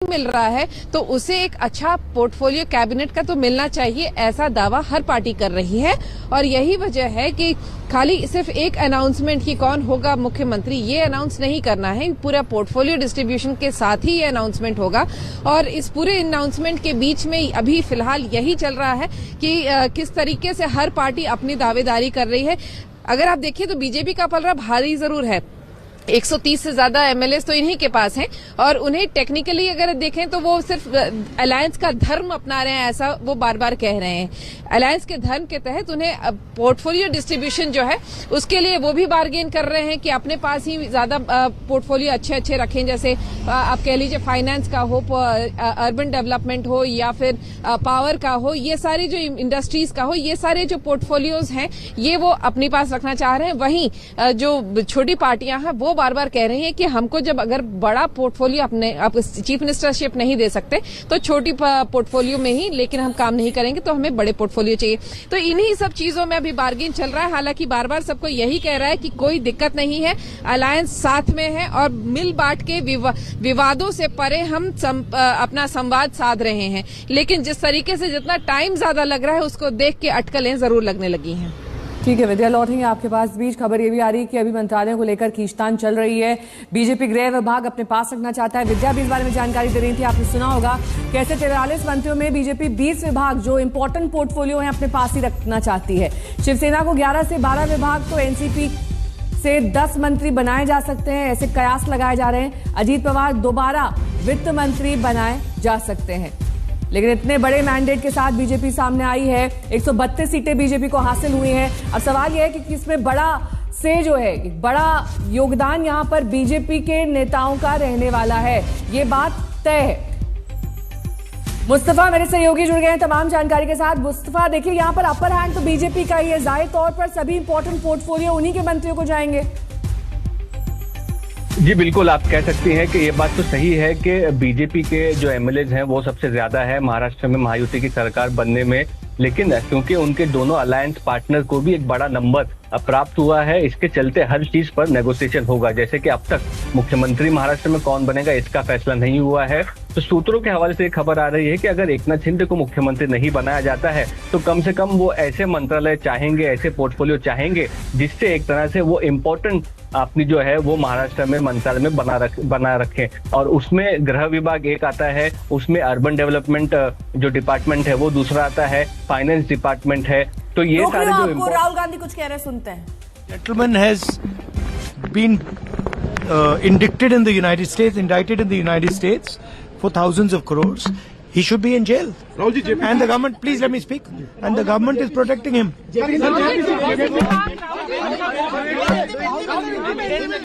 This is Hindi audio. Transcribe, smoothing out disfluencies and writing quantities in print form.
मिल रहा है तो उसे एक अच्छा पोर्टफोलियो कैबिनेट का तो मिलना चाहिए, ऐसा दावा हर पार्टी कर रही है। और यही वजह है कि खाली सिर्फ एक अनाउंसमेंट की कौन होगा मुख्यमंत्री ये अनाउंस नहीं करना है, पूरा पोर्टफोलियो डिस्ट्रीब्यूशन के साथ ही ये अनाउंसमेंट होगा। और इस पूरे अनाउंसमेंट के बीच में अभी फिलहाल यही चल रहा है कि किस तरीके से हर पार्टी अपनी दावेदारी कर रही है। अगर आप देखिए तो बीजेपी का पलड़ा भारी जरूर है, 130 से ज्यादा एमएलए तो इन्हीं के पास हैं और उन्हें टेक्निकली अगर देखें तो वो सिर्फ अलायंस का धर्म अपना रहे हैं, ऐसा वो बार बार कह रहे हैं। अलायंस के धर्म के तहत उन्हें पोर्टफोलियो डिस्ट्रीब्यूशन जो है उसके लिए वो भी बार्गेन कर रहे हैं कि अपने पास ही ज्यादा पोर्टफोलियो अच्छे रखें, जैसे आप कह लीजिए फाइनेंस का हो, अर्बन डेवलपमेंट हो या फिर पावर का हो, ये सारी जो इंडस्ट्रीज का हो, ये सारे जो पोर्टफोलियोज हैं ये वो अपने पास रखना चाह रहे हैं। वहीं जो छोटी पार्टियां हैं वो बार बार कह रही हैं कि हमको जब अगर बड़ा पोर्टफोलियो अपने आप चीफ मिनिस्टरशिप नहीं दे सकते तो छोटी पोर्टफोलियो में ही, लेकिन हम काम नहीं करेंगे तो हमें बड़े पोर्टफोलियो चाहिए। तो इन्हीं सब चीजों में अभी बार्गेन चल रहा है। हालांकि बार बार सबको यही कह रहा है कि कोई दिक्कत नहीं है, अलायंस साथ में है और मिल बांट के विवादों से परे हम अपना संवाद साध रहे हैं। लेकिन जिस तरीके से जितना टाइम ज्यादा लग रहा है उसको देख के अटकलें जरूर लगने लगी हैं। ठीक है विद्या, लौटेंगे आपके पास। बीच खबर ये भी आ रही है कि अभी मंत्रालयों को लेकर खींचतान चल रही है, बीजेपी गृह विभाग अपने पास रखना चाहता है। विद्या भी इस बारे में जानकारी दे रही थी, आपने सुना होगा कैसे 43 मंत्रियों में बीजेपी 20 विभाग जो इंपॉर्टेंट पोर्टफोलियो है अपने पास ही रखना चाहती है। शिवसेना को 11 से 12 विभाग, तो एनसीपी से 10 मंत्री बनाए जा सकते हैं, ऐसे कयास लगाए जा रहे हैं। अजीत पवार दोबारा वित्त मंत्री बनाए जा सकते हैं। लेकिन इतने बड़े मैंडेट के साथ बीजेपी सामने आई है, 132 सीटें बीजेपी को हासिल हुई हैं। अब सवाल यह है कि इसमें बड़ा से जो है बड़ा योगदान यहां पर बीजेपी के नेताओं का रहने वाला है, ये बात तय है। मुस्तफा मेरे सहयोगी जुड़ गए हैं तमाम जानकारी के साथ। मुस्तफा, देखिए यहां पर अपर हैंड तो बीजेपी का ही है, जाहिर तौर पर सभी इंपॉर्टेंट पोर्टफोलियो उन्हीं के मंत्रियों को जाएंगे। जी बिल्कुल, आप कह सकती हैं कि ये बात तो सही है कि बीजेपी के जो एमएलएज हैं वो सबसे ज्यादा है महाराष्ट्र में महायुति की सरकार बनने में। लेकिन क्योंकि उनके दोनों अलायंस पार्टनर को भी एक बड़ा नंबर प्राप्त हुआ है, इसके चलते हर चीज पर नेगोशिएशन होगा। जैसे कि अब तक मुख्यमंत्री महाराष्ट्र में कौन बनेगा इसका फैसला नहीं हुआ है। तो सूत्रों के हवाले से एक खबर आ रही है कि अगर एकनाथ शिंदे को मुख्यमंत्री नहीं बनाया जाता है तो कम से कम वो ऐसे मंत्रालय चाहेंगे, ऐसे पोर्टफोलियो चाहेंगे जिससे एक तरह से वो इम्पोर्टेंट अपनी जो है वो महाराष्ट्र में मंत्रालय में बना रखें। और उसमें गृह विभाग एक आता है, उसमें अर्बन डेवलपमेंट जो डिपार्टमेंट है वो दूसरा आता है, फाइनेंस डिपार्टमेंट है। तो ये सारे जो राहुल गांधी कुछ कह रहे हैं, सुनते हैं। Gentleman has been indicted in the United States for thousands of crores. He should be in jail. And the government, please let me speak. And the government is protecting him.